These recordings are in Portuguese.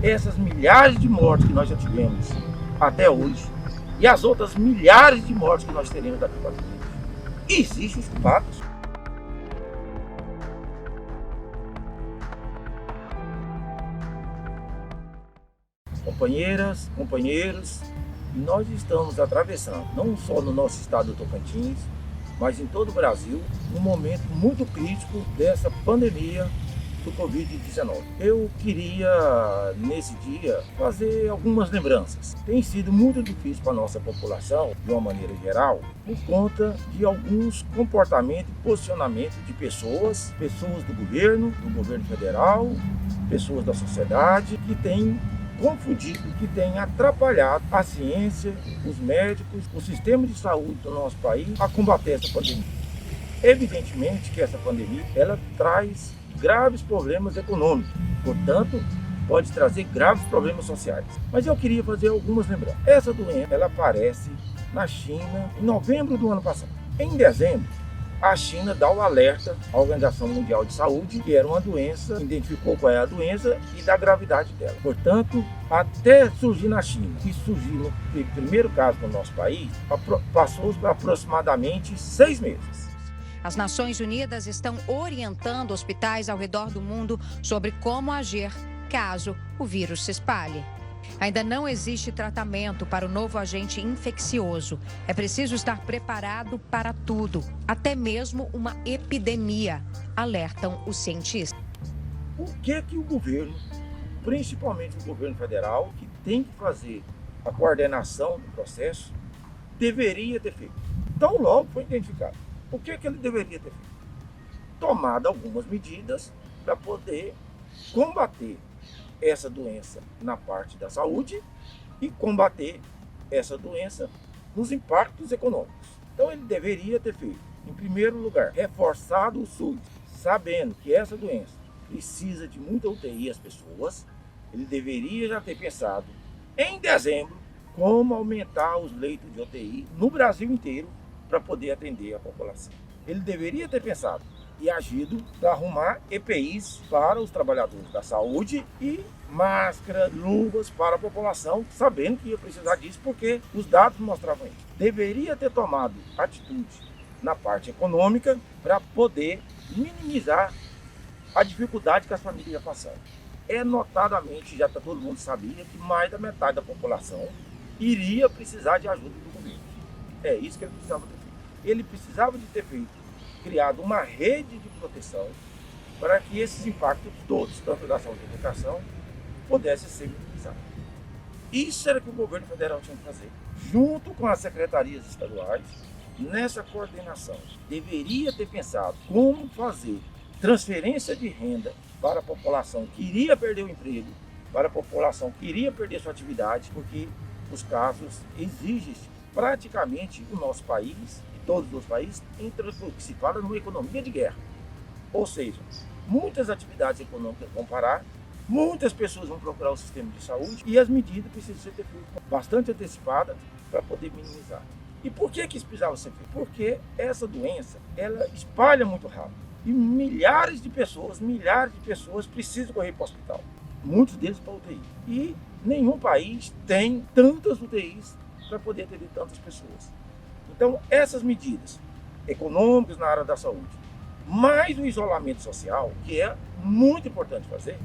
essas milhares de mortes que nós já tivemos até hoje e as outras milhares de mortes que nós teremos daqui para frente, existem os culpados. Companheiras, companheiros, nós estamos atravessando, não só no nosso estado do Tocantins, mas em todo o Brasil, um momento muito crítico dessa pandemia do Covid-19. Eu queria, nesse dia, fazer algumas lembranças. Tem sido muito difícil para a nossa população, de uma maneira geral, por conta de alguns comportamentos e posicionamentos de pessoas do governo federal, pessoas da sociedade, que têm confundido, que tem atrapalhado a ciência, os médicos, o sistema de saúde do nosso país a combater essa pandemia. Evidentemente que essa pandemia, ela traz graves problemas econômicos, portanto, pode trazer graves problemas sociais. Mas eu queria fazer algumas lembranças. Essa doença, ela aparece na China em novembro do ano passado. Em dezembro, a China dá o alerta à Organização Mundial de Saúde que era uma doença, identificou qual é a doença e da gravidade dela. Portanto, até surgir na China e surgir no primeiro caso no nosso país, passou por aproximadamente 6 meses. As Nações Unidas estão orientando hospitais ao redor do mundo sobre como agir caso o vírus se espalhe. Ainda não existe tratamento para o novo agente infeccioso. É preciso estar preparado para tudo, até mesmo uma epidemia, alertam os cientistas. O que o governo, principalmente o governo federal, que tem que fazer a coordenação do processo, deveria ter feito? Tão logo foi identificado. O que ele deveria ter feito? Tomado algumas medidas para poder combater essa doença na parte da saúde e combater essa doença nos impactos econômicos. Então ele deveria ter feito, em primeiro lugar, reforçado o SUS, sabendo que essa doença precisa de muita UTI as pessoas, ele deveria já ter pensado em dezembro como aumentar os leitos de UTI no Brasil inteiro para poder atender a população. Ele deveria ter pensado e agido para arrumar EPIs para os trabalhadores da saúde e máscara, luvas para a população, sabendo que ia precisar disso porque os dados mostravam isso. Deveria ter tomado atitude na parte econômica para poder minimizar a dificuldade que as famílias iam passar. Notadamente, já todo mundo sabia que mais da metade da população iria precisar de ajuda do governo. É isso que ele precisava ter feito. Ele precisava de ter feito criado uma rede de proteção para que esses impactos todos, tanto da saúde e da educação, pudessem ser minimizados. Isso era o que o governo federal tinha que fazer, junto com as secretarias estaduais, nessa coordenação. Deveria ter pensado como fazer transferência de renda para a população que iria perder o emprego, para a população que iria perder sua atividade, porque os casos exigem praticamente o nosso país, todos os países, entra o que se fala numa economia de guerra. Ou seja, muitas atividades econômicas vão parar, muitas pessoas vão procurar o sistema de saúde e as medidas precisam ser feitas bastante antecipadas para poder minimizar. E por que isso precisava ser feito? Porque essa doença, ela espalha muito rápido e milhares de pessoas precisam correr para o hospital, muitos deles para UTI. E nenhum país tem tantas UTIs para poder atender tantas pessoas. Então, essas medidas econômicas na área da saúde, mais o isolamento social, que é muito importante fazer,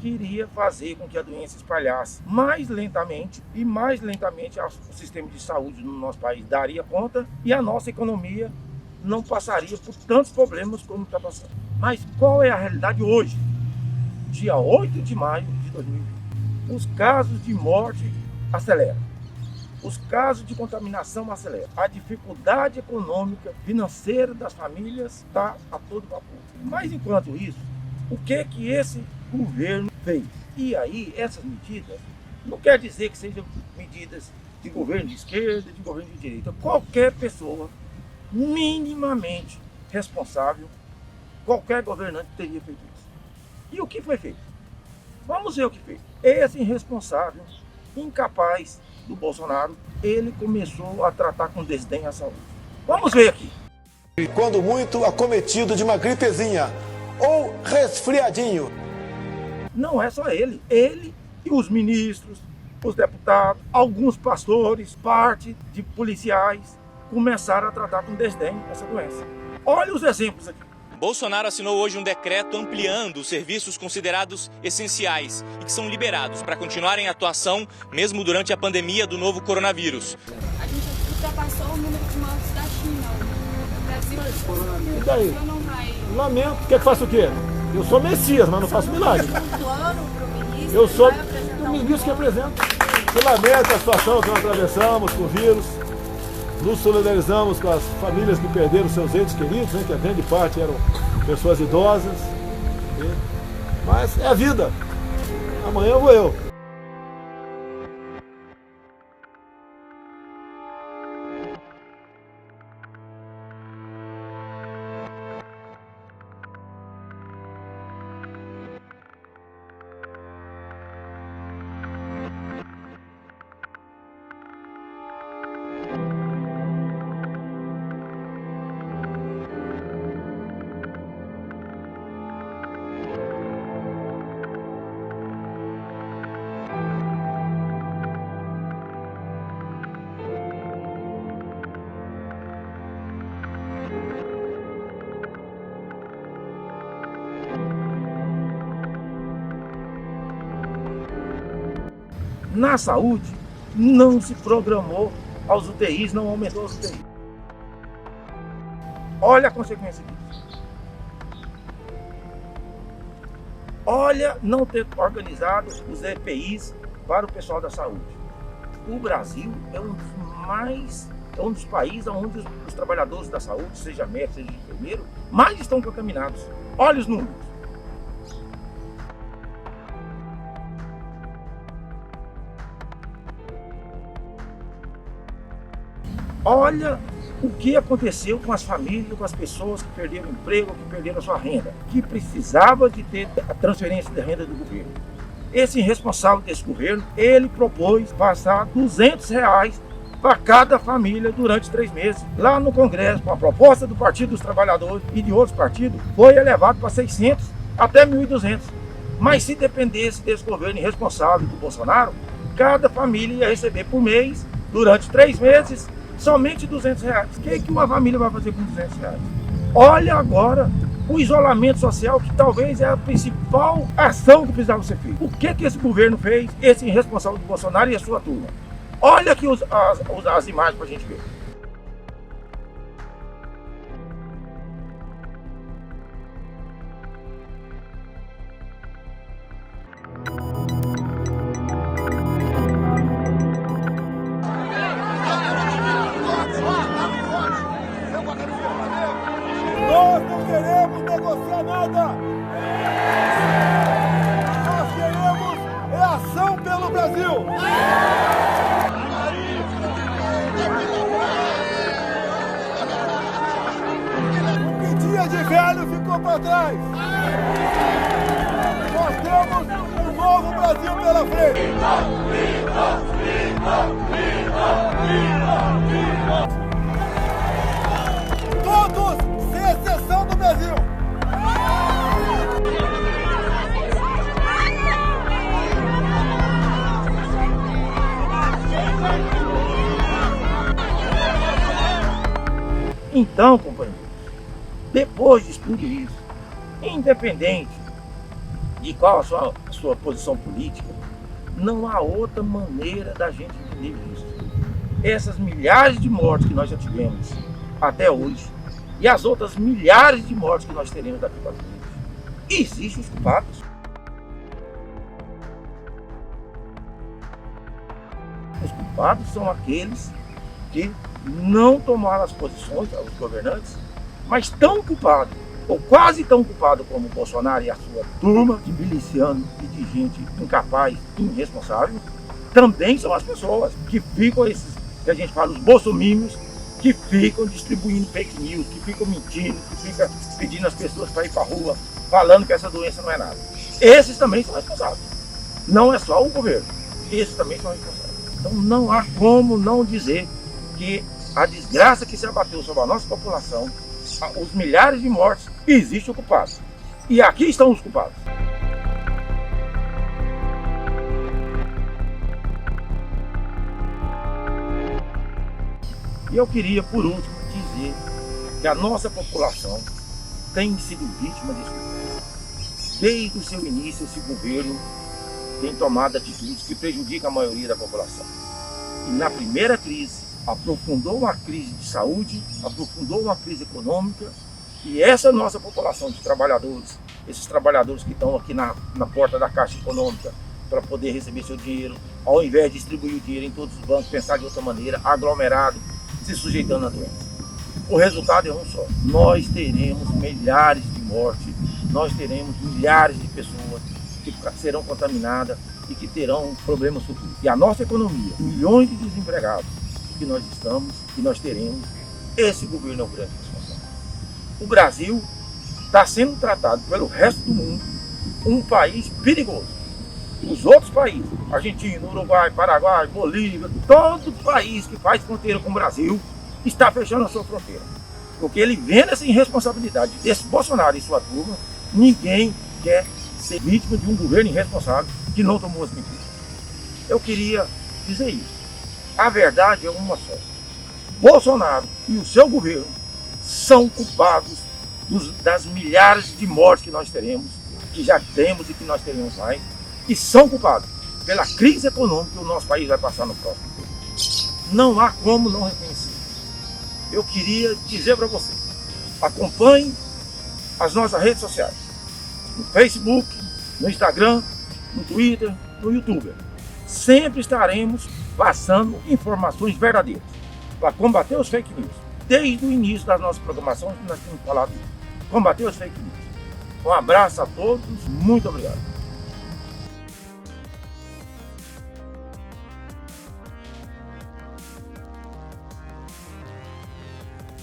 que iria fazer com que a doença espalhasse mais lentamente o sistema de saúde no nosso país daria conta e a nossa economia não passaria por tantos problemas como está passando. Mas qual é a realidade hoje? Dia 8 de maio de 2020. Os casos de morte aceleram. Os casos de contaminação aceleram. A dificuldade econômica, financeira das famílias está a todo vapor. Mas enquanto isso, o que esse governo fez? E aí, essas medidas, não quer dizer que sejam medidas de governo de esquerda, de governo de direita. Qualquer pessoa minimamente responsável, qualquer governante teria feito isso. E o que foi feito? Vamos ver o que fez. Esse irresponsável, incapaz do Bolsonaro, ele começou a tratar com desdém a saúde. Vamos ver aqui. Quando muito, acometido de uma gripezinha ou resfriadinho. Não é só ele. Ele E os ministros, os deputados, alguns pastores, parte de policiais começaram a tratar com desdém essa doença. Olha os exemplos aqui. Bolsonaro assinou hoje um decreto ampliando os serviços considerados essenciais e que são liberados para continuarem em atuação mesmo durante a pandemia do novo coronavírus. A gente ultrapassou o número de mortes da China. O Brasil E daí? não vai. Lamento. Quer que faça o quê? Eu sou Messias, mas não faço milagre. Um plano para o ministro. Eu sou vai apresentar o ministro que apresenta. Eu lamento a situação que nós atravessamos com o vírus. Nos solidarizamos com as famílias que perderam seus entes queridos, né, que a grande parte eram pessoas idosas. Mas é a vida. Amanhã vou eu. Na saúde, não se programou aos UTIs, não aumentou as UTIs. Olha a consequência disso. Olha não ter organizado os EPIs para o pessoal da saúde. O Brasil é um dos países onde os trabalhadores da saúde, seja médico, seja enfermeiro, mais estão contaminados. Olha os números. Olha o que aconteceu com as famílias, com as pessoas que perderam o emprego, que perderam a sua renda, que precisava de ter a transferência de renda do governo. Esse responsável desse governo, ele propôs passar R$200 para cada família durante 3 meses. Lá no Congresso, com a proposta do Partido dos Trabalhadores e de outros partidos, foi elevado para 600 até 1.200. Mas se dependesse desse governo irresponsável do Bolsonaro, cada família ia receber por mês, durante 3 meses, somente R$200. O que uma família vai fazer com R$200? Olha agora o isolamento social, que talvez é a principal ação que precisava ser feita. O que esse governo fez, esse irresponsável do Bolsonaro e a sua turma? Olha aqui as imagens para a gente ver. Nós não queremos negociar nada. Nós queremos ação pelo Brasil. O que tinha de velho ficou para trás. Nós temos um novo Brasil pela frente. Todos, sem exceção do Brasil. Então, companheiros, depois de tudo isso, independente de qual a sua posição política, não há outra maneira da gente entender isso. Essas milhares de mortes que nós já tivemos até hoje, e as outras milhares de mortes que nós teremos daqui para frente, existem os culpados. Os culpados são aqueles que não tomaram as posições, os governantes, mas tão culpados, ou quase tão culpados como o Bolsonaro e a sua turma de miliciano e de gente incapaz e irresponsável, também são as pessoas que ficam, esses que a gente fala, os bolsomínios, que ficam distribuindo fake news, que ficam mentindo, que ficam pedindo as pessoas para ir para a rua, falando que essa doença não é nada. Esses também são responsáveis. Não é só o governo, esses também são responsáveis. Então não há como não dizer que a desgraça que se abateu sobre a nossa população, os milhares de mortes, existe o culpado. E aqui estão os culpados. E eu queria, por último, dizer que a nossa população tem sido vítima disso. Desde o seu início, esse governo tem tomado atitudes que prejudicam a maioria da população. E na primeira crise, aprofundou uma crise de saúde, aprofundou uma crise econômica, e essa nossa população de trabalhadores, esses trabalhadores que estão aqui na porta da Caixa Econômica para poder receber seu dinheiro, ao invés de distribuir o dinheiro em todos os bancos, pensar de outra maneira, aglomerado, se sujeitando à doença. O resultado é um só. Nós teremos milhares de mortes, nós teremos milhares de pessoas que serão contaminadas e que terão problemas futuros. E a nossa economia, milhões de desempregados que nós estamos, que nós teremos, esse governo é o grande responsável. O Brasil está sendo tratado pelo resto do mundo um país perigoso. Os outros países, Argentina, Uruguai, Paraguai, Bolívia, todo país que faz fronteira com o Brasil está fechando a sua fronteira. Porque ele vendo essa irresponsabilidade desse Bolsonaro e sua turma, ninguém quer ser vítima de um governo irresponsável que não tomou as medidas. Eu queria dizer isso. A verdade é uma só. Bolsonaro e o seu governo são culpados das milhares de mortes que nós teremos, que já temos e que nós teremos mais, e são culpados pela crise econômica que o nosso país vai passar no próximo tempo. Não há como não reconhecer. Eu queria dizer para você, acompanhe as nossas redes sociais, no Facebook, no Instagram, no Twitter, no YouTube. Sempre estaremos passando informações verdadeiras para combater os fake news. Desde o início das nossas programações, nós temos falado isso. Combater os fake news. Um abraço a todos, muito obrigado.